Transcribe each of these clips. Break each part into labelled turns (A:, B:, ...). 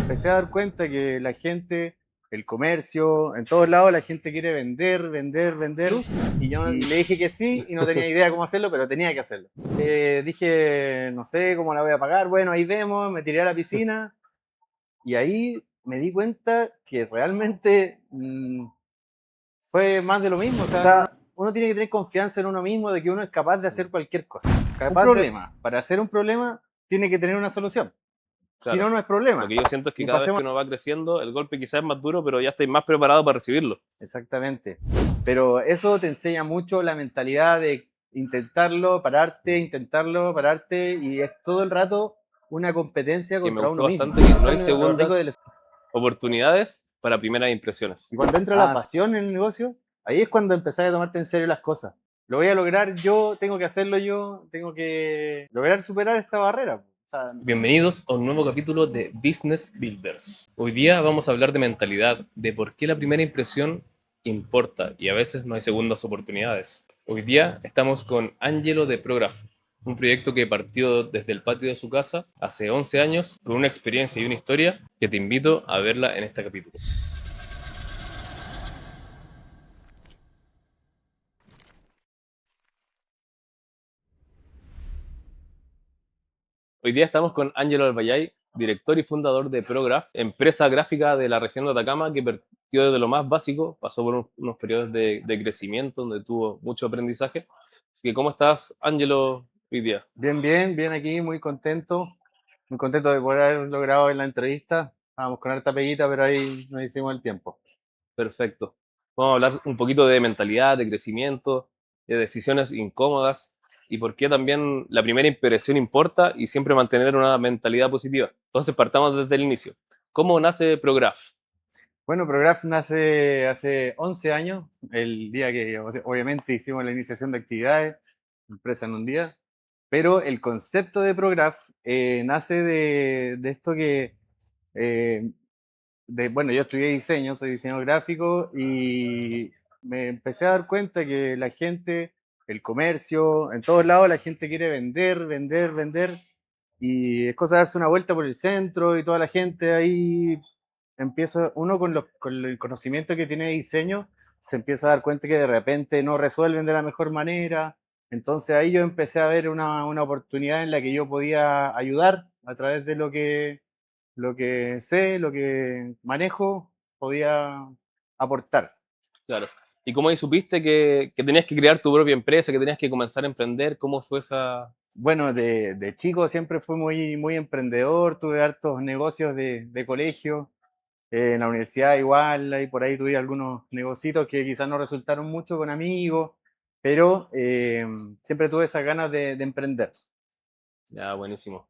A: empecé a dar cuenta que la gente, el comercio, en todos lados la gente quiere vender, vender, vender. Y yo le dije que sí y no tenía idea cómo hacerlo, pero tenía que hacerlo. Dije, no sé cómo la voy a pagar. Bueno, ahí vemos, me tiré a la piscina y ahí me di cuenta que realmente fue más de lo mismo. O sea, uno tiene que tener confianza en uno mismo de que uno es capaz de hacer cualquier cosa. Un problema, para hacer un problema, tiene que tener una solución. Si
B: Claro.
A: no, no es
B: Lo
A: problema.
B: que yo siento es que
A: Y
B: cada vez
A: pasemos.
B: que uno va creciendo, el golpe quizás es más duro, pero ya estáis más preparado para recibirlo.
A: Exactamente. Pero eso te enseña mucho la mentalidad de intentarlo, pararte, y es todo el rato una competencia
B: Que me
A: contra
B: gustó
A: uno mismo.
B: bastante que no
A: Eso
B: hay
A: es lo rico
B: segundas
A: del.
B: oportunidades para primeras impresiones.
A: Y cuando entra la pasión en el negocio, ahí es cuando empezás a tomarte en serio las cosas. Lo voy a lograr yo, tengo que hacerlo yo, tengo que lograr superar esta barrera. O sea,
C: Bienvenidos a un nuevo capítulo de Business Builders. Hoy día vamos a hablar de mentalidad, de por qué la primera impresión importa y a veces no hay segundas oportunidades. Hoy día estamos con Angelo de Prograph, un proyecto que partió desde el patio de su casa hace 11 años con una experiencia y una historia que te invito a verla en este capítulo.
B: Hoy día estamos con Ángelo Albayay, director y fundador de Prograph, empresa gráfica de la región de Atacama que partió desde lo más básico, pasó por unos periodos de crecimiento donde tuvo mucho aprendizaje. Así que, ¿cómo estás, Ángelo, hoy día?
A: bien, bien, bien aquí, muy contento de poder haber logrado en la entrevista. Vamos con harta peguita, pero ahí nos hicimos el tiempo.
B: Perfecto. Vamos a hablar un poquito de mentalidad, de crecimiento, de decisiones incómodas y por qué también la primera impresión importa y siempre mantener una mentalidad positiva. Entonces, partamos desde el inicio. ¿Cómo nace Prograph?
A: Bueno, Prograph nace hace 11 años, el día que obviamente hicimos la iniciación de actividades, empresa en un día, pero el concepto de Prograph nace de esto que, eh, bueno, yo estudié diseño, soy diseñador gráfico y me empecé a dar cuenta que la gente, el comercio, en todos lados la gente quiere vender, vender, vender, y es cosa de darse una vuelta por el centro y toda la gente ahí empieza, uno con el conocimiento que tiene de diseño, se empieza a dar cuenta que de repente no resuelven de la mejor manera. Entonces ahí yo empecé a ver una oportunidad en la que yo podía ayudar a través de lo que sé, lo que manejo, podía aportar.
B: Claro. ¿Y cómo ahí supiste que tenías que crear tu propia empresa, que tenías que comenzar a emprender? ¿Cómo fue esa...?
A: Bueno, de chico siempre fui muy, muy emprendedor, tuve hartos negocios de colegio. En la universidad igual, ahí por ahí tuve algunos negocios que quizás no resultaron mucho con amigos, pero siempre tuve esas ganas de emprender.
B: Ya, buenísimo.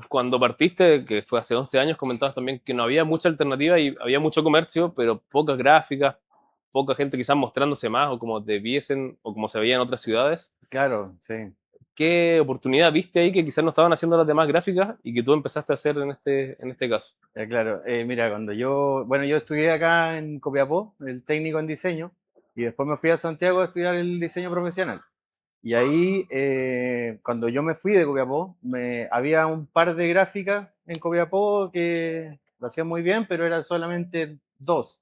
B: Cuando partiste, que fue hace 11 años, comentabas también que no había mucha alternativa y había mucho comercio, pero pocas gráficas, poca gente quizás mostrándose más o como debiesen o como se veía en otras ciudades.
A: Claro, sí,
B: ¿Qué oportunidad viste ahí que quizás no estaban haciendo las demás gráficas y que tú empezaste a hacer en este caso?
A: claro. Mira, cuando yo estudié acá en Copiapó, el técnico en diseño, y después me fui a Santiago a estudiar el diseño profesional. Y ahí, cuando yo me fui de Copiapó, había un par de gráficas en Copiapó que lo hacían muy bien, pero eran solamente dos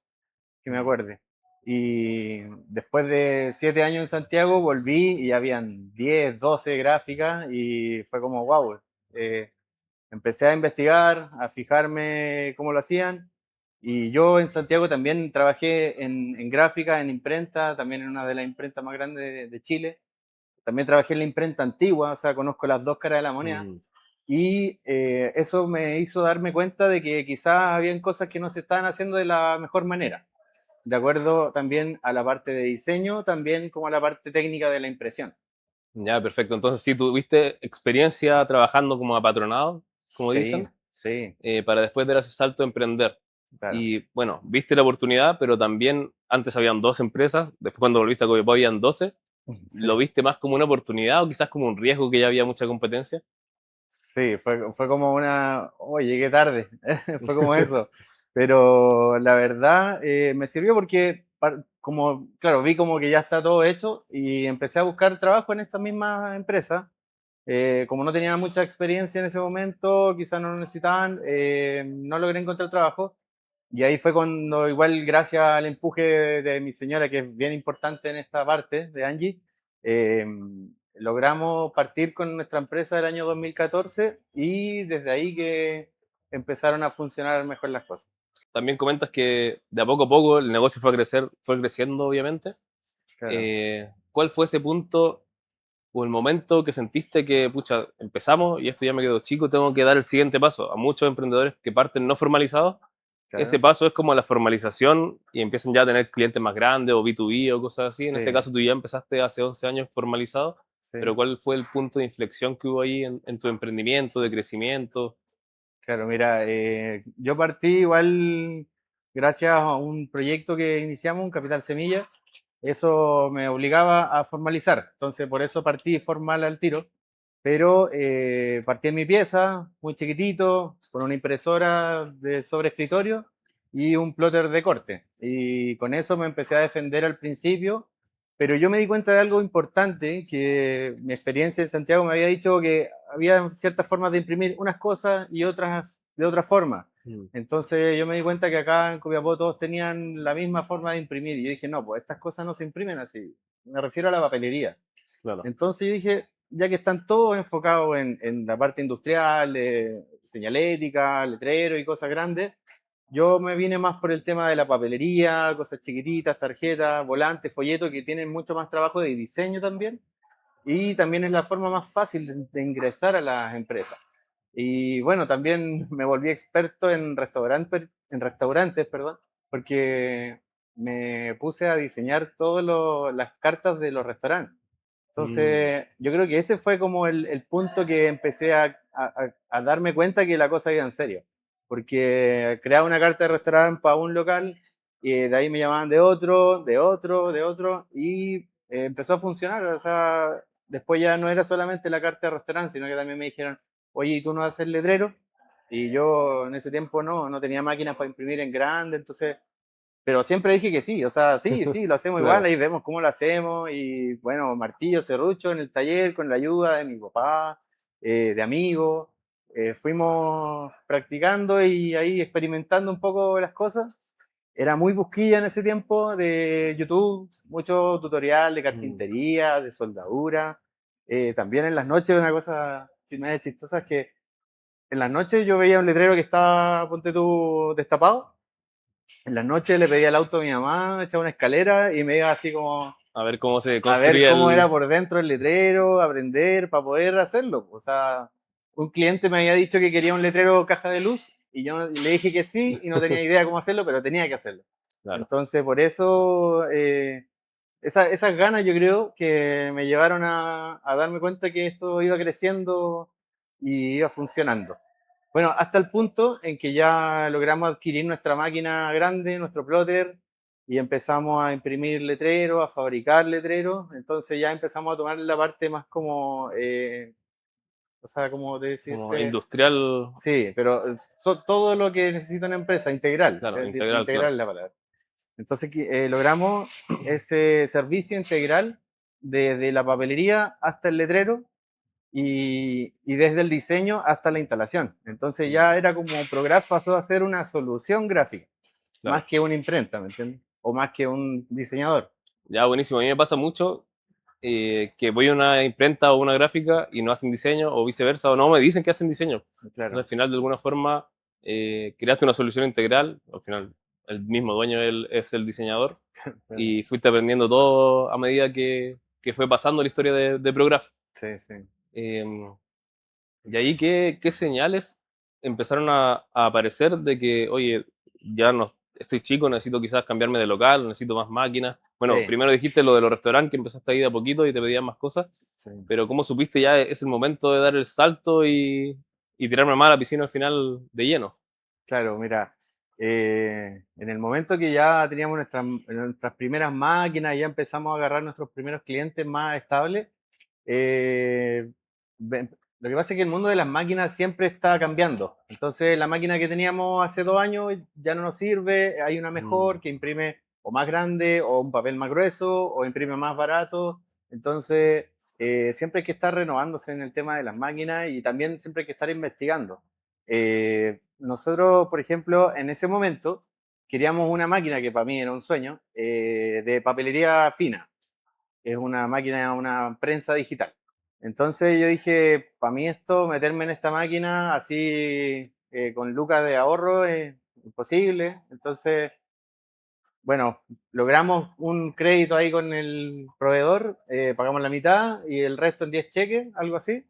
A: que me acuerde. Y después de 7 años en Santiago volví y habían 10 12 gráficas y fue como, wow. Empecé a investigar, a fijarme cómo lo hacían. Y yo en Santiago también trabajé en gráfica, en imprenta, también en una de las imprentas más grandes de Chile. También trabajé en la imprenta antigua, o sea, conozco las dos caras de la moneda.
B: Mm,
A: Y eso me hizo darme cuenta de que quizás habían cosas que no se estaban haciendo de la mejor manera, de acuerdo también a la parte de diseño, también como a la parte técnica de la impresión.
B: ya, perfecto. Entonces, sí, tuviste experiencia trabajando como apatronado, como
A: Sí,
B: dicen,
A: sí,
B: para después dar ese salto a emprender.
A: claro.
B: Y bueno, viste la oportunidad, pero también antes habían dos empresas, después cuando volviste a Copiapó habían 12. ¿Lo
A: Sí,
B: viste más como una oportunidad o quizás como un riesgo que ya había mucha competencia?
A: sí, fue como oye, llegué tarde, fue como eso. Pero la verdad me sirvió porque, como, claro, vi como que ya está todo hecho y empecé a buscar trabajo en esta misma empresa. Como no tenía mucha experiencia en ese momento, quizás no lo necesitaban, no logré encontrar trabajo. Y ahí fue cuando, igual gracias al empuje de mi señora, que es bien importante en esta parte, de Angie, eh, logramos partir con nuestra empresa el año 2014 y desde ahí que empezaron a funcionar mejor las cosas.
B: También comentas que de a poco el negocio fue a crecer, fue creciendo, obviamente.
A: Claro.
B: ¿Cuál fue ese punto o el momento que sentiste que, pucha, empezamos y esto ya me quedó chico, tengo que dar el siguiente paso? A muchos emprendedores que parten no formalizados, ese
A: Claro,
B: paso es como la formalización y empiezan ya a tener clientes más grandes o B2B o cosas así. En este
A: sí,
B: caso tú ya empezaste hace 11 años formalizado, pero
A: sí.
B: ¿cuál fue el punto de inflexión que hubo ahí en tu emprendimiento, de crecimiento?
A: Claro, mira, yo partí igual gracias a un proyecto que iniciamos, un Capital Semilla. Eso me obligaba a formalizar, entonces por eso partí formal al tiro, pero partí en mi pieza, muy chiquitito, con una impresora de sobre escritorio y un plotter de corte. Y con eso me empecé a defender al principio, pero yo me di cuenta de algo importante, que mi experiencia en Santiago me había dicho que había ciertas formas de imprimir unas cosas y otras de otra forma.
B: Mm,
A: Entonces yo me di cuenta que acá en Copiapó todos tenían la misma forma de imprimir y yo dije, no, pues estas cosas no se imprimen así. Me refiero a la papelería.
B: claro.
A: Entonces yo dije, ya que están todos enfocados en la parte industrial, señalética, letrero y cosas grandes, yo me vine más por el tema de la papelería, cosas chiquititas, tarjetas, volantes, folletos, que tienen mucho más trabajo de diseño también. Y también es la forma más fácil de ingresar a las empresas. Y bueno, también me volví experto en restaurantes, perdón, porque me puse a diseñar todas las cartas de los restaurantes.
B: Mm,
A: Entonces, yo creo que ese fue como el punto que empecé a darme cuenta que la cosa iba en serio. Porque creaba una carta de restaurante para un local y de ahí me llamaban de otro, de otro, de otro y empezó a funcionar. O sea, después ya no era solamente la carta de restaurante, sino que también me dijeron, oye, ¿y tú no haces letrero? Y yo en ese tiempo no tenía máquinas para imprimir en grande, entonces, pero siempre dije que sí, o sea, sí, sí, lo hacemos igual,
B: claro.
A: ahí vemos cómo lo hacemos y bueno, martillo, serrucho en el taller con la ayuda de mi papá, de amigos, fuimos practicando y ahí experimentando un poco las cosas. Era muy busquilla en ese tiempo de YouTube, mucho tutorial de
B: Mm,
A: carpintería, de soldadura. También en las noches una cosa media chistosa es que en las noches yo veía un letrero que estaba, ponte tú, destapado. En las noches le pedía el auto a mi mamá, echaba una escalera y me iba así como
B: a ver cómo se
A: a ver
B: construía
A: cómo
B: el...
A: era por dentro el letrero, aprender para poder hacerlo. O sea, un cliente me había dicho que quería un letrero caja de luz y yo le dije que sí y no tenía idea cómo hacerlo, pero tenía que hacerlo.
B: Claro.
A: Entonces, por eso, esas ganas yo creo que me llevaron a darme cuenta que esto iba creciendo y iba funcionando. Bueno, hasta el punto en que ya logramos adquirir nuestra máquina grande, nuestro plotter, y empezamos a imprimir letreros, a fabricar letreros. Entonces ya empezamos a tomar la parte más como, o sea, como de
B: Como
A: decirte,
B: industrial,
A: sí, pero todo lo que necesita una empresa, integral,
B: claro, integral,
A: integral
B: claro.
A: es la palabra. Entonces logramos ese servicio integral desde la papelería hasta el letrero y desde el diseño hasta la instalación. Entonces
B: Mm,
A: ya era como Prograph pasó a ser una solución gráfica, más
B: claro.
A: que una imprenta, ¿me entiendes? O más que un diseñador.
B: Ya, buenísimo. A mí me pasa mucho que voy a una imprenta o una gráfica y no hacen diseño, o viceversa, o no me dicen que hacen diseño. Entonces, al
A: Claro.
B: final, de alguna forma, creaste una solución integral. Al final, el mismo dueño es el diseñador
A: Claro.
B: y fuiste aprendiendo todo a medida que fue pasando la historia de Prograph.
A: Sí, sí.
B: Em, y ahí, ¿qué señales empezaron a aparecer de que, oye, ya no estoy chico, necesito quizás cambiarme de local, necesito más máquinas? Bueno,
A: Sí,
B: primero dijiste lo de los restaurantes, que empezaste ahí de a poquito y te pedían más cosas,
A: sí.
B: pero ¿cómo supiste ya es el momento de dar el salto y tirarme más a la piscina al final de lleno?
A: Claro, mira, en el momento que ya teníamos nuestras primeras máquinas, ya empezamos a agarrar nuestros primeros clientes más estables, eh, lo que pasa es que el mundo de las máquinas siempre está cambiando. Entonces, la máquina que teníamos hace 2 años ya no nos sirve, hay una
B: Mm,
A: mejor que imprime o más grande, o un papel más grueso, o imprime más barato. Entonces, siempre hay que estar renovándose en el tema de las máquinas y también siempre hay que estar investigando. Nosotros, por ejemplo, en ese momento queríamos una máquina que para mí era un sueño, de papelería fina. Es una máquina, una prensa digital. Entonces yo dije, para mí esto, meterme en esta máquina así con lucas de ahorro es imposible. Entonces, bueno, logramos un crédito ahí con el proveedor, pagamos la mitad y el resto en 10 cheques, algo así.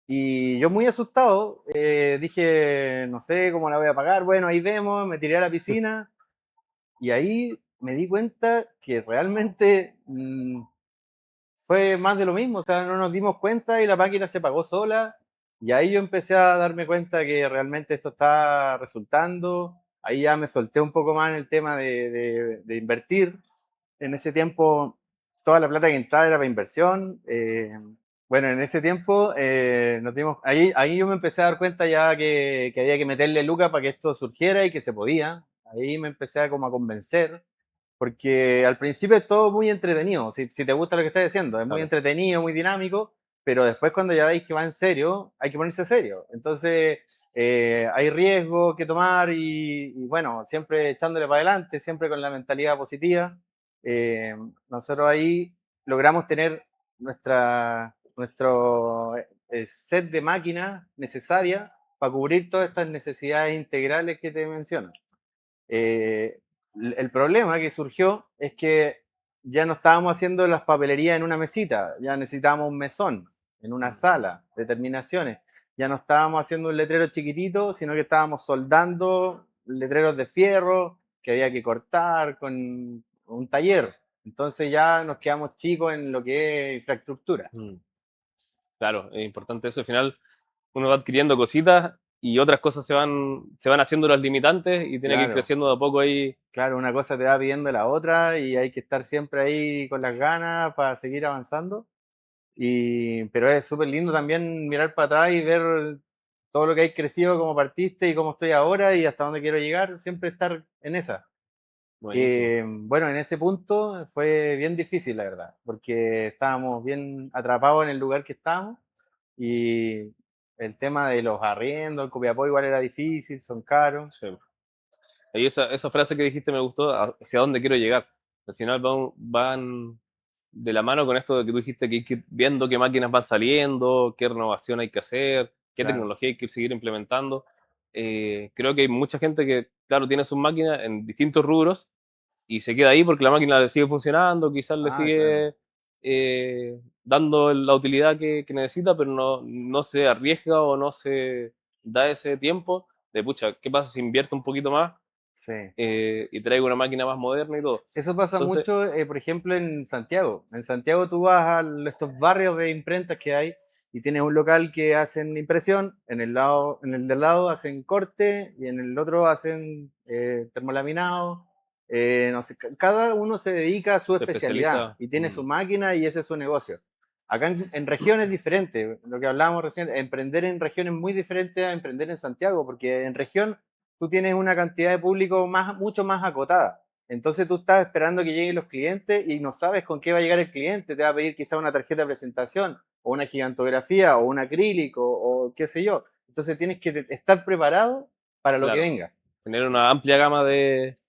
A: Y yo muy asustado, dije, no sé cómo la voy a pagar, bueno, ahí vemos, me tiré a la piscina y ahí me di cuenta que realmente fue más de lo mismo, o sea, no nos dimos cuenta y la máquina se pagó sola. Y ahí yo empecé a darme cuenta que realmente esto está resultando. Ahí ya me solté un poco más en el tema de invertir. En ese tiempo, toda la plata que entraba era para inversión. Bueno, en ese tiempo ahí yo me empecé a dar cuenta ya que había que meterle lucas para que esto surgiera y que se podía. Ahí me empecé a como a convencer porque al principio es todo muy entretenido, si te gusta lo que estás haciendo, es muy
B: Claro.
A: entretenido, muy dinámico, pero después cuando ya veis que va en serio, hay que ponerse serio. Entonces, hay riesgo que tomar y bueno, siempre echándole para adelante, siempre con la mentalidad positiva. Eh, Nosotros ahí logramos tener nuestro set de máquinas necesarias para cubrir todas estas necesidades integrales que te menciono. Eh, el problema que surgió es que ya no estábamos haciendo las papelerías en una mesita, ya necesitábamos un mesón, en una sala, determinaciones. Ya no estábamos haciendo un letrero chiquitito, sino que estábamos soldando letreros de fierro que había que cortar con un taller. Entonces ya nos quedamos chicos en lo que es infraestructura.
B: Mm. Claro, es importante eso. Al final uno va adquiriendo cositas y otras cosas se van haciendo las limitantes y tiene que ir
A: Claro,
B: creciendo de a poco ahí.
A: claro, una cosa te va pidiendo la otra y hay que estar siempre ahí con las ganas para seguir avanzando. Pero es súper lindo también mirar para atrás y ver todo lo que hay crecido, cómo partiste y cómo estoy ahora y hasta dónde quiero llegar, siempre estar en esa.
B: Buenísimo.
A: Bueno, en ese punto fue bien difícil, la verdad, porque estábamos bien atrapados en el lugar que estábamos y el tema de los arriendos, el Copiapó igual era difícil, son caros.
B: Sí. Y esa frase que dijiste me gustó, hacia dónde quiero llegar. Al final van de la mano con esto de que tú dijiste que hay que ir viendo qué máquinas van saliendo, qué renovación hay que hacer, qué
A: Claro.
B: tecnología hay que seguir implementando. Creo que hay mucha gente que, claro, tiene sus máquinas en distintos rubros y se queda ahí porque la máquina le sigue funcionando, quizás le
A: Ah, claro.
B: sigue dando la utilidad que necesita, pero no se arriesga o no se da ese tiempo de, pucha, ¿qué pasa si invierto un poquito más
A: Sí.
B: y traigo una máquina más moderna y todo?
A: Eso pasa
B: Entonces,
A: mucho, por ejemplo, en Santiago. En Santiago tú vas a estos barrios de imprentas que hay y tienes un local que hacen impresión, en el del lado hacen corte y en el otro hacen termolaminado. No sé, cada uno se dedica a su
B: se
A: especialidad
B: especializa.
A: y tiene su máquina y ese es su negocio. Acá en regiones diferentes, lo que hablábamos recién, emprender en regiones muy diferentes a emprender en Santiago, porque en región tú tienes una cantidad de público mucho más acotada. Entonces tú estás esperando que lleguen los clientes y no sabes con qué va a llegar el cliente. Te va a pedir quizá una tarjeta de presentación o una gigantografía o un acrílico o qué sé yo. Entonces tienes que estar preparado para lo que
B: Claro,
A: venga.
B: tener una amplia gama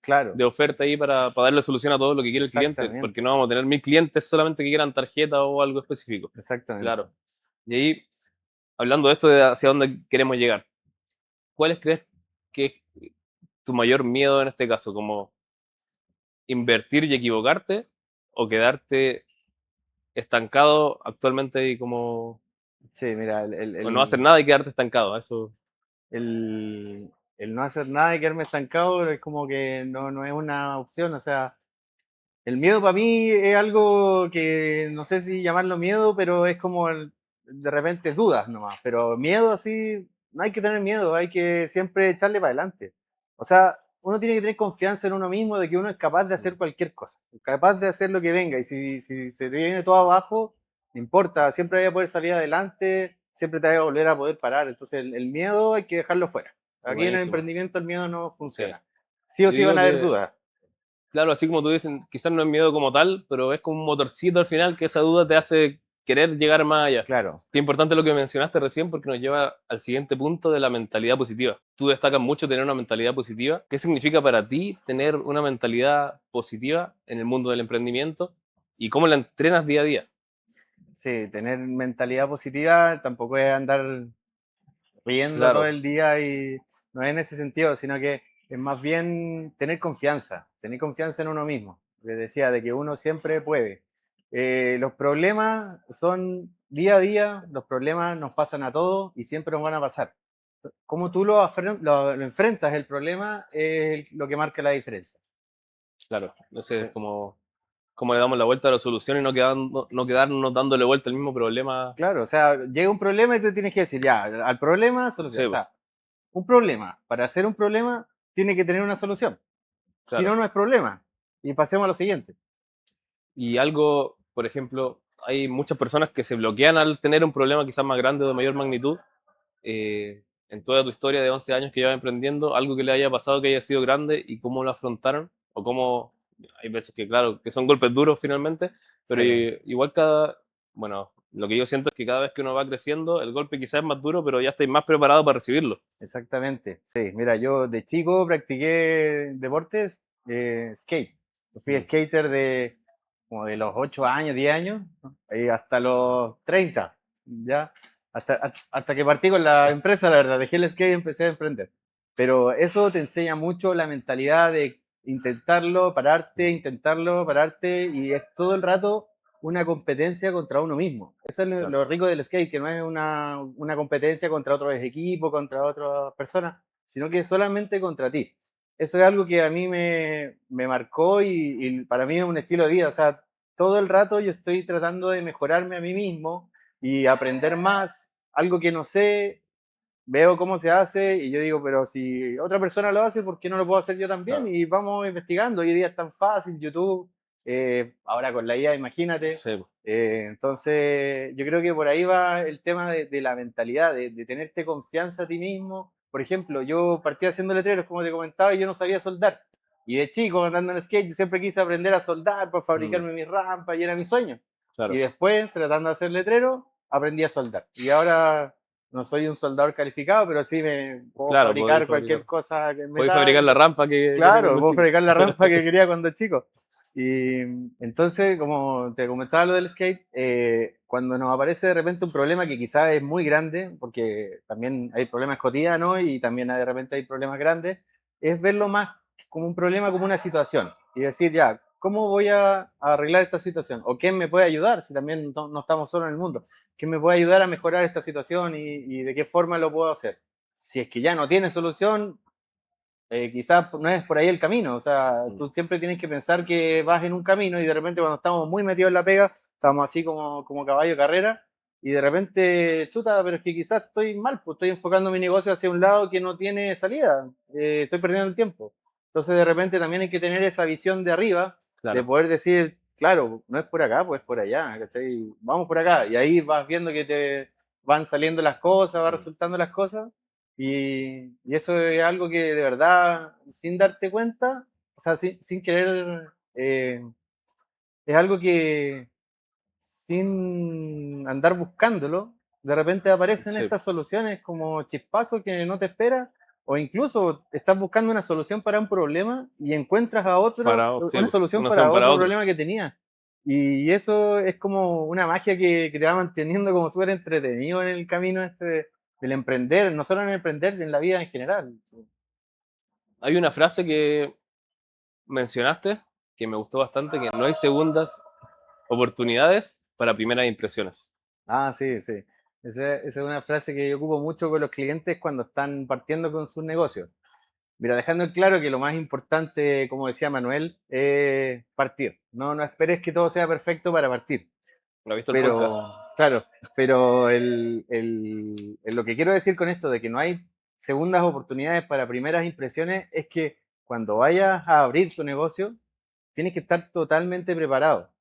A: Claro,
B: de oferta ahí para darle solución a todo lo que quiere el cliente, porque
A: exactamente,
B: no vamos a tener 1000 clientes solamente que quieran tarjeta o algo específico.
A: exactamente.
B: Claro. Y ahí, hablando de esto de hacia dónde queremos llegar, ¿cuáles crees que es tu mayor miedo en este caso? ¿Como invertir y equivocarte o quedarte estancado actualmente y como
A: Sí, mira,
B: o no hacer nada y quedarte estancado? Eso,
A: el, el no hacer nada y quedarme estancado es como que no es una opción. O sea, el miedo para mí es algo que no sé si llamarlo miedo, pero es como de repente dudas nomás. Pero miedo así, no hay que tener miedo, hay que siempre echarle para adelante. O sea, uno tiene que tener confianza en uno mismo de que uno es capaz de hacer cualquier cosa, capaz de hacer lo que venga. Y si se te viene todo abajo, no importa, siempre voy a poder salir adelante, siempre te voy a volver a poder parar. Entonces el miedo hay que dejarlo fuera. Aquí en el
B: buenísimo.
A: emprendimiento el miedo no
B: Sí.
A: funciona. Sí o
B: Yo
A: sí van
B: digo
A: a haber
B: que,
A: dudas.
B: claro, así como tú dices, quizás no es miedo como tal, pero es como un motorcito al final que esa duda te hace querer llegar más allá.
A: Claro,
B: Qué importante lo que mencionaste recién porque nos lleva al siguiente punto de la mentalidad positiva. Tú destacas mucho tener una mentalidad positiva. ¿Qué significa para ti tener una mentalidad positiva en el mundo del emprendimiento y cómo la entrenas día a día?
A: sí, tener mentalidad positiva tampoco es andar riendo todo
B: Claro,
A: el día y no es en ese sentido, sino que es más bien tener confianza en uno mismo. Les decía, de que uno siempre puede. Los problemas son día a día, los problemas nos pasan a todos y siempre nos van a pasar. Cómo tú lo enfrentas el problema es lo que marca la diferencia.
B: claro.
A: Sí.
B: Entonces, como le damos la vuelta a la solución y no quedarnos dándole vuelta al mismo problema.
A: Claro, o sea, llega un problema y tú tienes que decir, ya, al problema, solución.
B: Sí,
A: O
B: po,
A: sea, un problema, para hacer un problema, tiene que tener una solución. Si no,
B: claro.
A: no es problema. Y pasemos a lo siguiente.
B: Y algo, por ejemplo, hay muchas personas que se bloquean al tener un problema quizás más grande o de mayor magnitud. En toda tu historia de 11 años que llevas emprendiendo, algo que le haya pasado que haya sido grande y cómo lo afrontaron, o cómo, hay veces que, claro, que son golpes duros finalmente, pero
A: Sí,
B: igual bueno, lo que yo siento es que cada vez que uno va creciendo, el golpe quizás es más duro, pero ya estáis más preparado para recibirlo.
A: exactamente. Sí, mira, yo de chico practiqué deportes, skate. Yo fui
B: Mm,
A: skater de como de los 8 años, 10 años, ¿no? Y hasta los 30, ¿ya? Hasta que partí con la empresa, la verdad, dejé el skate y empecé a emprender. Pero eso te enseña mucho la mentalidad de intentarlo, pararte, y es todo el rato una competencia contra uno mismo. Eso es
B: claro,
A: lo rico del skate, que no es una competencia contra otros equipos, contra otras personas, sino que es solamente contra ti. Eso es algo que a mí me marcó y para mí es un estilo de vida. O sea, todo el rato yo estoy tratando de mejorarme a mí mismo y aprender más. Algo que no sé, veo cómo se hace y yo digo, pero si otra persona lo hace, ¿por qué no lo puedo hacer yo también?
B: claro.
A: Y vamos investigando. Hoy día es tan fácil, YouTube, ahora con la IA, imagínate.
B: Sí,
A: Entonces, yo creo que por ahí va el tema de la mentalidad, de tenerte confianza a ti mismo. Por ejemplo, yo partí haciendo letreros, como te comentaba, y yo no sabía soldar. Y de chico, andando en skate, yo siempre quise aprender a soldar para
B: mm,
A: fabricarme mi rampa y era mi sueño. Y
B: claro,
A: después, tratando de hacer letreros, aprendí a soldar. Y ahora no soy un soldador calificado, pero sí me puedo
B: claro, podéis
A: fabricar
B: fabricar.
A: cualquier cosa que es
B: Podéis fabricar
A: metal.
B: la rampa que tengo
A: Claro,
B: cuando
A: puedo
B: chico.
A: fabricar la rampa que quería cuando chico. Y entonces, como te comentaba lo del skate, cuando nos aparece de repente un problema que quizás es muy grande, porque también hay problemas cotidianos y también de repente hay problemas grandes, es verlo más como un problema, como una situación. Y decir, ya, ¿cómo voy a arreglar esta situación? ¿O quién me puede ayudar? Si también no estamos solos en el mundo. ¿Quién me puede ayudar a mejorar esta situación y de qué forma lo puedo hacer? Si es que ya no tiene solución, quizás no es por ahí el camino. O sea,
B: Mm,
A: tú siempre tienes que pensar que vas en un camino y de repente cuando estamos muy metidos en la pega, estamos así como caballo de carrera y de repente, chuta, pero es que quizás estoy mal, pues estoy enfocando mi negocio hacia un lado que no tiene salida, estoy perdiendo el tiempo. Entonces de repente también hay que tener esa visión de arriba, de
B: claro.
A: poder decir, claro, no es por acá, pues es por allá, ¿cachai? Vamos por acá. Y ahí vas viendo que te van saliendo las cosas, van
B: Mm,
A: resultando las cosas y eso es algo que de verdad, sin darte cuenta, o sea, sin querer, es algo que sin andar buscándolo, de repente aparecen
B: sí,
A: estas soluciones como chispazos que no te esperas, o incluso estás buscando una solución para un problema y encuentras
B: sí,
A: una solución
B: una
A: para
B: opción para
A: otro
B: otro.
A: problema que tenías. Y eso es como una magia que te va manteniendo como súper entretenido en el camino del emprender, no solo en el emprender, en la vida en general.
B: Hay una frase que mencionaste que me gustó bastante, que no hay segundas oportunidades para primeras impresiones.
A: Ah, sí, sí. Esa es una frase que yo ocupo mucho con los clientes cuando están partiendo con sus negocios. Mira, dejando en claro que lo más importante, como decía Manuel, es partir. No esperes que todo sea perfecto para partir.
B: ¿Lo has visto el podcast?
A: Pero, claro, pero lo que quiero decir con esto de que no hay segundas oportunidades para primeras impresiones es que cuando vayas a abrir tu negocio, tienes que estar totalmente preparado.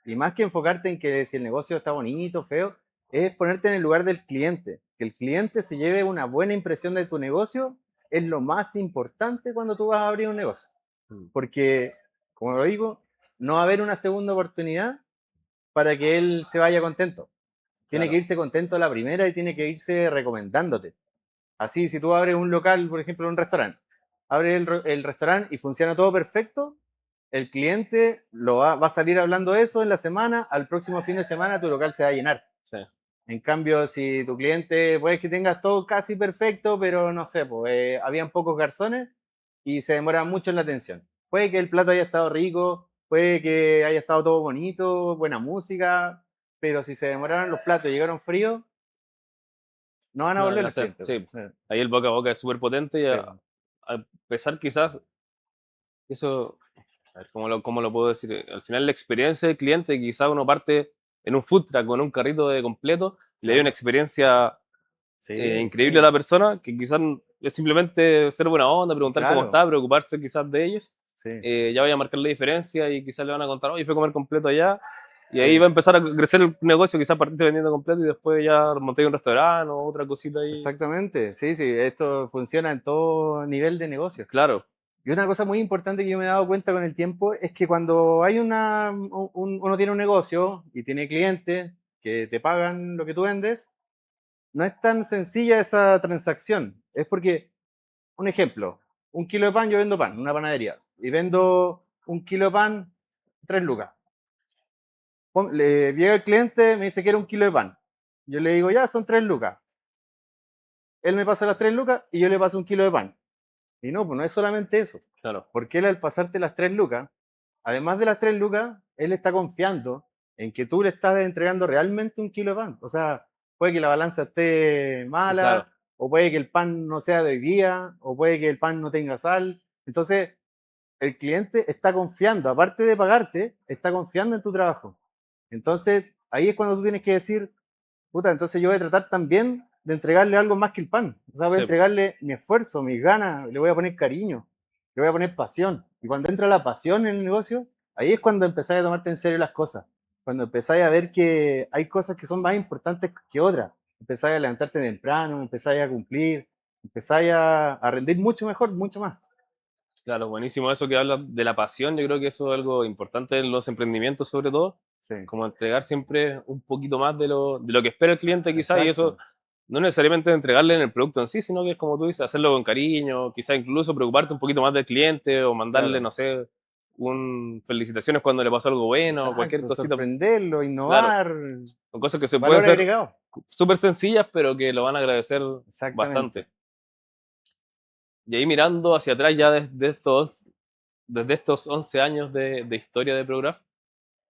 A: Y más que enfocarte en que si el negocio está bonito, feo, es ponerte en el lugar del cliente. Que el cliente se lleve una buena impresión de tu negocio es lo más importante cuando tú vas a abrir un negocio.
B: Mm,
A: Porque, como lo digo, no va a haber una segunda oportunidad para que él se vaya contento. Tiene que
B: Claro.
A: irse contento a la primera y tiene que irse recomendándote. Así, si tú abres un local, por ejemplo, un restaurante, abres el restaurante y funciona todo perfecto, el cliente va a salir hablando de eso en la semana, al próximo fin de semana tu local se va a llenar.
B: Sí,
A: En cambio, si tu cliente, puede que tengas todo casi perfecto, pero no sé, pues, habían pocos garzones y se demoran mucho en la atención. Puede que el plato haya estado rico, puede que haya estado todo bonito, buena música, pero si se demoraron los platos y llegaron fríos, no van a
B: no hay
A: volver
B: que
A: los
B: hacer.
A: clientes.
B: Sí, ahí el boca a boca es súper potente y
A: Sí,
B: a pesar quizás, eso, a ver, cómo lo puedo decir? Al final la experiencia del cliente, quizás uno parte en un food truck con un carrito de completo y le da una
A: claro.
B: experiencia
A: Sí,
B: increíble a
A: sí,
B: la persona, que quizás es simplemente ser buena onda, preguntar cómo
A: claro.
B: está, preocuparse quizás de ellos,
A: Sí,
B: ya vaya a marcar la diferencia y quizás le van a contar, oye, fue a comer completo allá, y ahí
A: sí.
B: va a empezar a crecer el negocio, quizás partiste vendiendo completo y después ya monté un restaurante o otra cosita ahí.
A: Exactamente. Sí, sí. Esto funciona en todo nivel de negocio.
B: Claro,
A: Y una cosa muy importante que yo me he dado cuenta con el tiempo es que cuando hay uno tiene un negocio y tiene clientes que te pagan lo que tú vendes, no es tan sencilla esa transacción. Es porque, un ejemplo, un kilo de pan, yo vendo pan, en una panadería, y vendo un kilo de pan, 3 lucas. Le llega el cliente, me dice que era un kilo de pan. Yo le digo, ya, son 3 lucas. Él me pasa las 3 lucas y yo le paso un kilo de pan. Y no, pues no es solamente eso.
B: claro,
A: Porque él al pasarte las 3 lucas, además de las 3 lucas, él está confiando en que tú le estás entregando realmente un kilo de pan. O sea, puede que la balanza esté
B: claro,
A: mala, o puede que el pan no sea de hoy día, o puede que el pan no tenga sal. Entonces, el cliente está confiando, aparte de pagarte, está confiando en tu trabajo. Entonces, ahí es cuando tú tienes que decir, puta, entonces yo voy a tratar también de entregarle algo más que el pan. O sea, voy a
B: sí,
A: entregarle mi esfuerzo, mis ganas, le voy a poner cariño, le voy a poner pasión. Y cuando entra la pasión en el negocio, ahí es cuando empezáis a tomarte en serio las cosas. Cuando empezáis a ver que hay cosas que son más importantes que otras. Empezáis a levantarte temprano, empezáis a cumplir, empezáis a rendir mucho mejor, mucho más.
B: claro, buenísimo eso que habla de la pasión, yo creo que eso es algo importante en los emprendimientos sobre todo,
A: Sí,
B: como entregar siempre un poquito más de lo que espera el cliente quizás, y eso
A: exacto.
B: no necesariamente entregarle en el producto en sí, sino que es como tú dices, hacerlo con cariño, quizás incluso preocuparte un poquito más del cliente o mandarle,
A: Claro,
B: no sé, un felicitaciones cuando le pasó algo bueno o cualquier
A: exacto.
B: cosita,
A: Sorprenderlo,
B: claro,
A: innovar,
B: son cosas que se pueden
A: valor
B: hacer
A: agregado.
B: súper sencillas, pero que lo van a agradecer
A: Exactamente.
B: bastante. Y ahí mirando hacia atrás ya desde estos 11 años de historia de Prograph,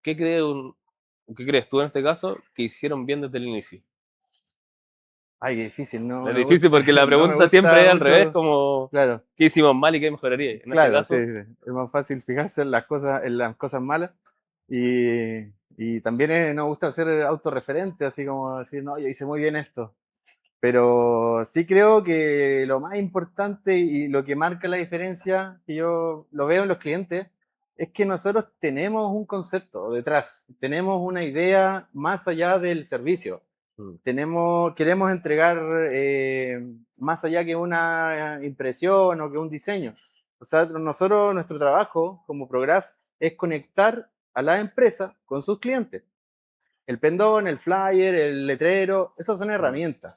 B: ¿qué, ¿qué crees tú en este caso que hicieron bien desde el inicio?
A: Ay, qué difícil, no
B: Es
A: me gusta,
B: difícil porque la
A: no me
B: pregunta siempre
A: gusta
B: es al revés,
A: mucho.
B: como
A: Claro,
B: ¿qué hicimos mal y qué mejoraría? En este
A: claro, sí,
B: caso,
A: sí. Es más fácil fijarse en las cosas malas. Y también no me gusta ser autorreferente, así como decir, no, yo hice muy bien esto. Pero sí creo que lo más importante y lo que marca la diferencia, que yo lo veo en los clientes, es que nosotros tenemos un concepto detrás, tenemos una idea más allá del servicio.
B: mm,
A: Queremos entregar más allá que una impresión o que un diseño. O sea, nuestro trabajo como Prograph es conectar a la empresa con sus clientes. El pendón, el flyer, el letrero, esas son
B: mm,
A: herramientas.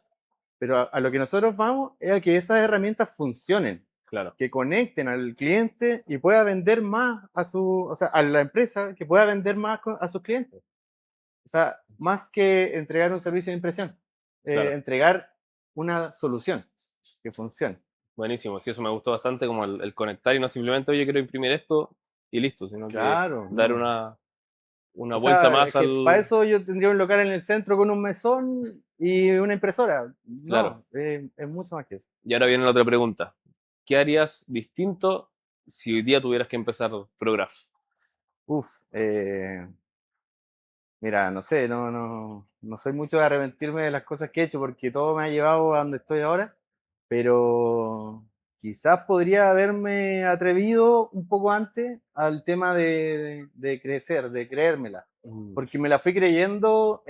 A: Pero a lo que nosotros vamos es a que esas herramientas funcionen,
B: claro,
A: que conecten al cliente y pueda vender más o sea, a la empresa que pueda vender más a sus clientes. O sea, más que entregar un servicio de impresión,
B: claro.
A: entregar una solución que funcione.
B: Buenísimo, sí, eso me gustó bastante, como el conectar y no simplemente, oye, quiero imprimir esto y listo, sino que
A: Claro,
B: dar
A: no.
B: una
A: O
B: vuelta
A: sea, es
B: más
A: que para
B: al...
A: eso yo tendría un local en el centro con un mesón y una impresora.
B: Claro.
A: No, es mucho más que eso.
B: Y ahora viene la otra pregunta. ¿Qué harías distinto si hoy día tuvieras que empezar Prograph?
A: Uf, mira, no sé, no soy mucho de arrepentirme de las cosas que he hecho porque todo me ha llevado a donde estoy ahora, pero quizás podría haberme atrevido un poco antes al tema de crecer, de creérmela,
B: Mm,
A: porque me la fui creyendo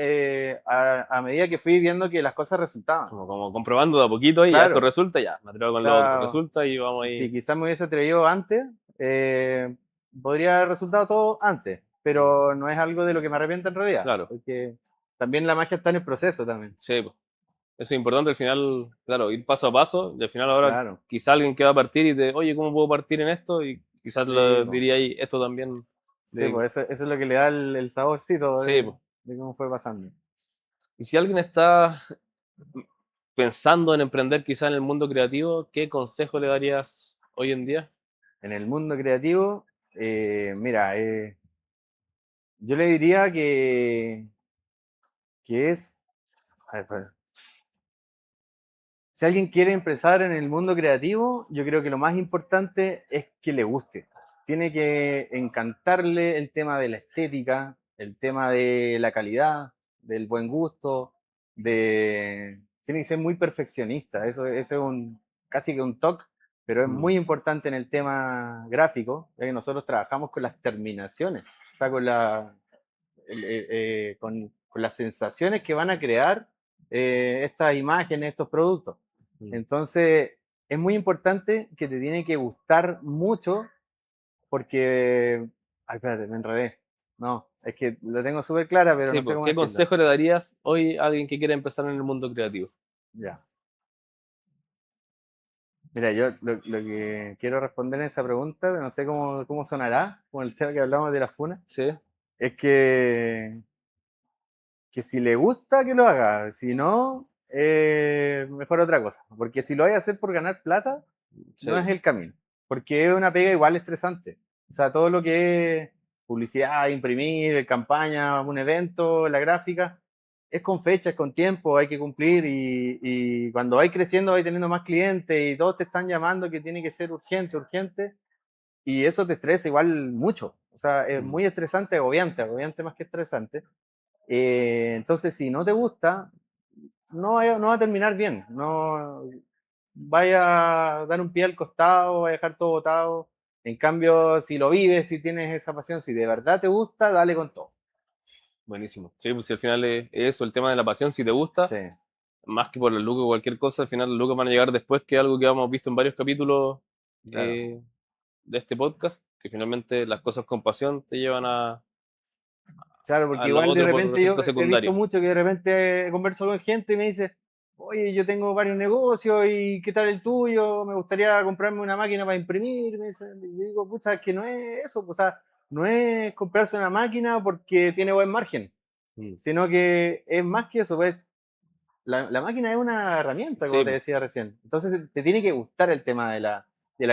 A: a medida que fui viendo que las cosas resultaban.
B: como comprobando de a poquito y ya esto
A: Claro,
B: resulta, ya, me atrevo
A: o
B: con lo otro,
A: sea,
B: resulta y vamos
A: si
B: ahí.
A: quizás me hubiese atrevido antes, eh, podría haber resultado todo antes,
B: Mm,
A: pero no es algo de lo que me arrepiento en realidad,
B: claro,
A: porque también la magia está en el proceso también.
B: Sí, po. Eso es importante al final, claro, ir paso a paso y al final ahora
A: Claro,
B: quizá alguien que va a partir y te, oye, ¿cómo puedo partir en esto? Y quizás
A: sí,
B: le diría ahí esto también.
A: sí,
B: De,
A: pues eso es lo que le da el saborcito
B: sí, po.
A: de cómo fue pasando.
B: Y si alguien está pensando en emprender quizá en el mundo creativo, ¿qué consejo le darías hoy en día?
A: En el mundo creativo, mira, yo le diría que es, a ver, espera. Si alguien quiere empezar en el mundo creativo, yo creo que lo más importante es que le guste. Tiene que encantarle el tema de la estética, el tema de la calidad, del buen gusto, tiene que ser muy perfeccionista. Eso es casi que un toque, pero es
B: Mm,
A: muy importante en el tema gráfico, ya que nosotros trabajamos con las terminaciones, o sea, con las sensaciones que van a crear estas imágenes, estos productos.
B: mm.
A: Entonces, es muy importante que te tiene que gustar mucho porque... Ay, espérate, me enredé. No, es que lo tengo súper clara, pero
B: Sí,
A: no sé
B: pues,
A: cómo
B: ¿qué
A: decirlo.
B: consejo le darías hoy a alguien que quiere empezar en el mundo creativo?
A: Ya. Mira, yo lo que quiero responder en esa pregunta, no sé cómo sonará con el tema que hablamos de la funa,
B: Sí,
A: es que si le gusta, que lo haga. Si no, mejor otra cosa. Porque si lo hay a hacer por ganar plata,
B: sí,
A: no es el camino. Porque es una pega igual estresante. O sea, todo lo que es publicidad, imprimir, campaña, un evento, la gráfica, es con fechas, con tiempo, hay que cumplir y cuando vais creciendo vais teniendo más clientes y todos te están llamando que tiene que ser urgente, urgente, y eso te estresa igual mucho. O sea, es
B: mm,
A: muy estresante, agobiante más que estresante. Entonces, si no te gusta, no va a terminar bien. No vaya a dar un pie al costado, vaya a dejar todo botado. En cambio, si lo vives, si tienes esa pasión, si de verdad te gusta, dale con todo.
B: buenísimo. Sí, pues si al final es eso, el tema de la pasión, si te
A: Sí,
B: gusta, más que por el lucro o cualquier cosa, al final los lucros van a llegar después, que es algo que hemos visto en varios capítulos
A: claro.
B: de este podcast, que finalmente las cosas con pasión te llevan
A: Claro,
B: a
A: porque
B: lo
A: igual de
B: otro por
A: repente yo
B: efecto
A: he visto
B: secundario.
A: mucho que de repente converso con gente y me dice, oye, yo tengo varios negocios y ¿qué tal el tuyo? Me gustaría comprarme una máquina para imprimir. Me dice, y yo digo, pucha, es que no es eso, o sea, no es comprarse una máquina porque tiene buen margen,
B: Mm.
A: sino que es más que eso, pues la máquina es una herramienta, como
B: Sí,
A: te
B: pues,
A: decía recién. Entonces te tiene que gustar el tema de la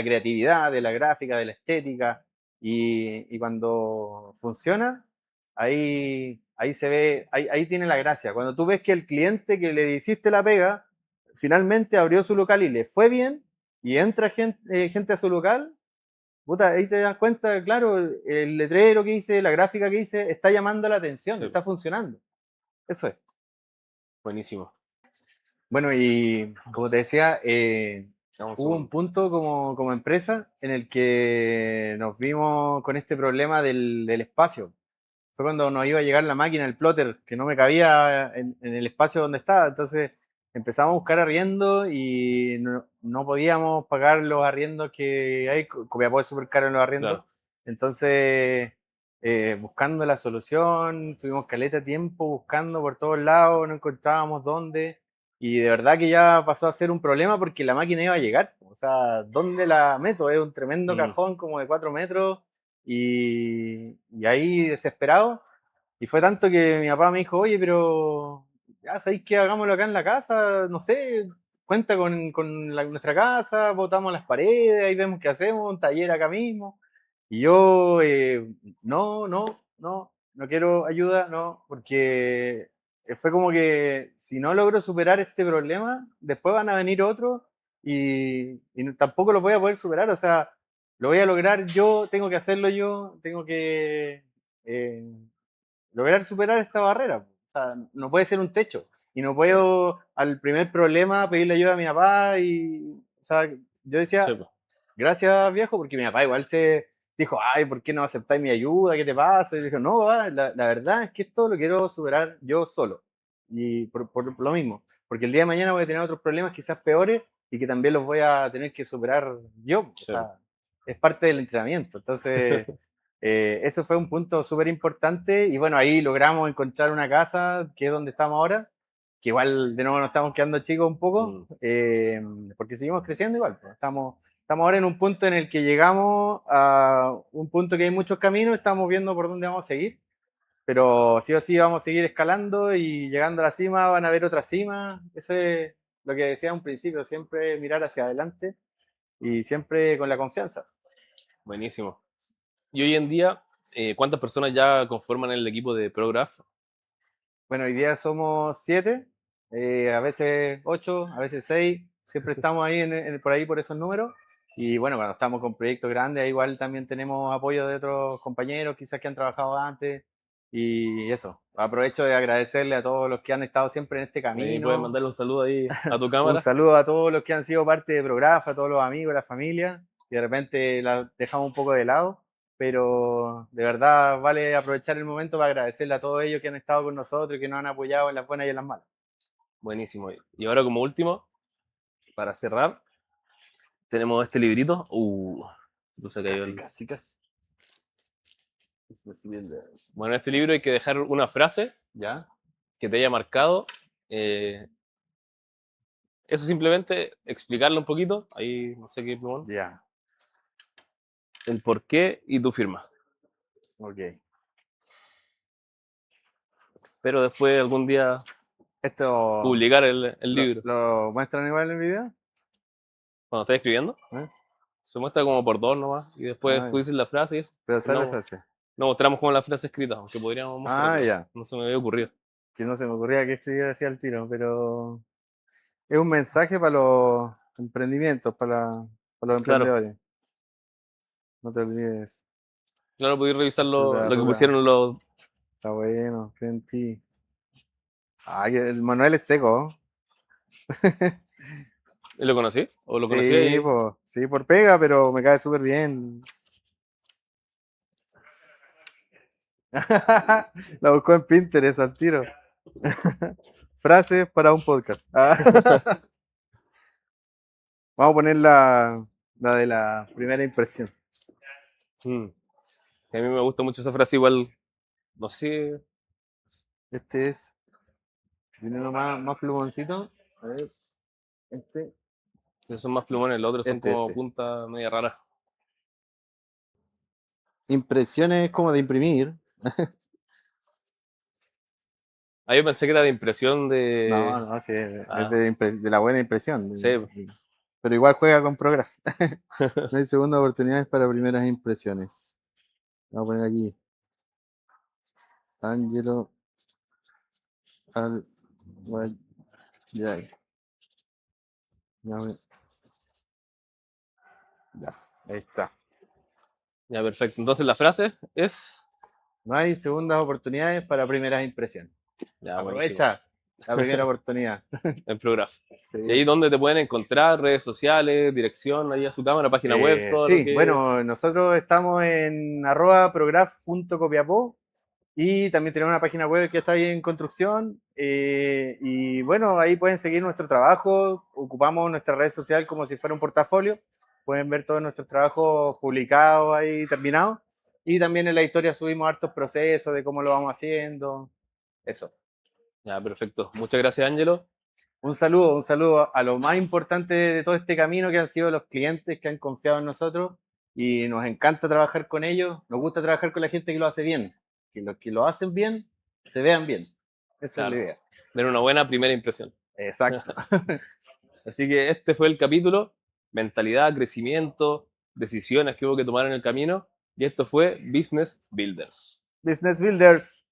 A: creatividad, de la gráfica, de la estética, y cuando funciona, ahí se ve, ahí tiene la gracia. Cuando tú ves que el cliente que le hiciste la pega, finalmente abrió su local y le fue bien, y entra gente a su local, puta, ahí te das cuenta, claro, el letrero que hice, la gráfica que hice, está llamando la atención,
B: sí, pues,
A: está funcionando. Eso es.
B: buenísimo.
A: Bueno, y como te decía,
B: Dame un
A: hubo un
B: segundo.
A: punto como empresa en el que nos vimos con este problema del espacio. Fue cuando nos iba a llegar la máquina, el plotter, que no me cabía en el espacio donde estaba. Entonces empezamos a buscar arriendo y no podíamos pagar los arriendos que hay. Copiapó es súper caro en los arriendos.
B: Claro.
A: Entonces, buscando la solución, tuvimos caleta de tiempo buscando por todos lados, no encontrábamos dónde. Y de verdad que ya pasó a ser un problema porque la máquina iba a llegar. O sea, ¿dónde la meto? Es un tremendo
B: Mm,
A: cajón como de 4 metros y ahí desesperado. Y fue tanto que mi papá me dijo, oye, pero ya sabéis que hagámoslo acá en la casa, no sé, cuenta con nuestra casa, botamos las paredes, ahí vemos qué hacemos, un taller acá mismo. Y yo, no quiero ayuda, no, porque fue como que si no logro superar este problema, después van a venir otros y tampoco los voy a poder superar, o sea, lo voy a lograr yo, tengo que hacerlo yo, tengo que eh, lograr superar esta barrera. O sea, no puede ser un techo. Y no puedo al primer problema pedirle ayuda a mi papá o sea, yo
B: sí,
A: decía,
B: pues,
A: gracias viejo, porque mi papá igual se dijo, ay, ¿por qué no aceptáis mi ayuda? ¿Qué te pasa? Y dijo, no, papá, la verdad es que esto lo quiero superar yo solo. Y por lo mismo, porque el día de mañana voy a tener otros problemas quizás peores y que también los voy a tener que superar yo. O
B: sí, pues.
A: sea, es parte del entrenamiento. Entonces, Eso fue un punto súper importante y bueno, ahí logramos encontrar una casa que es donde estamos ahora, que igual de nuevo nos estamos quedando chicos un poco, porque seguimos creciendo igual. Pues. Estamos ahora en un punto en el que llegamos a un punto que hay muchos caminos, estamos viendo por dónde vamos a seguir, pero sí o sí vamos a seguir escalando y llegando a la cima van a haber otra cima. Eso es lo que decía a un principio, siempre mirar hacia adelante y siempre con la confianza.
B: Buenísimo. Y hoy en día, ¿cuántas personas ya conforman el equipo de ProGraph?
A: Bueno, hoy día somos 7, a veces 8, a veces 6. Siempre estamos ahí por ahí por esos números. Y bueno, cuando estamos con proyectos grandes, ahí igual también tenemos apoyo de otros compañeros, quizás que han trabajado antes. Y eso, aprovecho de agradecerle a todos los que han estado siempre en este
B: Ahí puedes
A: camino.
B: mandarle un saludo ahí a tu
A: Un
B: cámara.
A: saludo a todos los que han sido parte de Prografa, a todos los amigos, la familia, y de repente la dejamos un poco de lado, pero de verdad vale aprovechar el momento para agradecerle a todos ellos que han estado con nosotros y que nos han apoyado en las buenas y en las malas.
B: Buenísimo. Y ahora como último, para cerrar, tenemos este librito. Entonces cayó
A: Casi.
B: Bueno, en este libro hay que dejar una frase
A: ¿Ya?
B: que te haya marcado. Eso simplemente explicarlo un poquito. Ahí no sé qué, plumón.
A: Ya,
B: El por qué y tu firma.
A: ok.
B: Pero después algún día
A: ¿Esto
B: publicar el libro.
A: lo muestran igual en el video?
B: Cuando estás escribiendo,
A: ¿Eh?
B: se muestra como por dos nomás. Y después
A: Ah,
B: tú dices la frase y eso.
A: pero sale
B: No,
A: fácil.
B: no mostramos como la frase escrita, aunque podríamos mostrarla.
A: Ya.
B: No se me había ocurrido.
A: Que no se me ocurría que escribir así al tiro, pero es un mensaje para los emprendimientos, para los
B: Claro,
A: emprendedores. No te olvides.
B: claro, podéis revisar
A: Esa es la
B: lo que
A: ruta.
B: pusieron los.
A: Está bueno, creo en ti. Ay, el Manuel es seco.
B: ¿Lo conocí? ¿O lo conocí
A: Sí,
B: ahí?
A: sí, por pega, pero me cae súper bien. La buscó en Pinterest al tiro. Frases para un podcast. Vamos a poner la de la primera impresión.
B: Mm. Sí, a mí me gusta mucho esa frase, igual. No sé.
A: Este es. Viene uno más plumoncito. A ver. Este.
B: Si son más plumones, los otros son como puntas media raras.
A: Impresiones como de imprimir.
B: Ah, yo pensé que era de impresión de.
A: No, sí,
B: Ah,
A: es de la buena impresión.
B: sí.
A: Pero igual juega con Prograph. No hay segunda oportunidades para primeras impresiones. Vamos a poner aquí. Angelo al ya. Ya, ahí está.
B: Ya, perfecto. Entonces la frase es.
A: No hay segundas oportunidades para primeras impresiones.
B: Ya,
A: Aprovecha la primera oportunidad.
B: el programa.
A: Sí.
B: ¿Y ahí dónde te pueden encontrar? ¿Redes sociales? ¿Dirección? Ahí a su cámara, página web, todo
A: Sí,
B: lo que.
A: bueno, nosotros estamos en @prograph.copiapó y también tenemos una página web que está ahí en construcción. Y bueno, ahí pueden seguir nuestro trabajo. Ocupamos nuestra red social como si fuera un portafolio. Pueden ver todos nuestros trabajos publicados ahí, terminados. Y también en la historia subimos hartos procesos de cómo lo vamos haciendo. Eso.
B: Ya, perfecto. Muchas gracias, Ángelo.
A: Un saludo a lo más importante de todo este camino que han sido los clientes que han confiado en nosotros y nos encanta trabajar con ellos. Nos gusta trabajar con la gente que lo hace bien. Que los que lo hacen bien se vean bien. Esa
B: Claro.
A: es la idea.
B: Tener una buena primera impresión.
A: Exacto.
B: Así que este fue el capítulo. Mentalidad, crecimiento, decisiones que hubo que tomar en el camino. Y esto fue Business Builders.
A: Business Builders.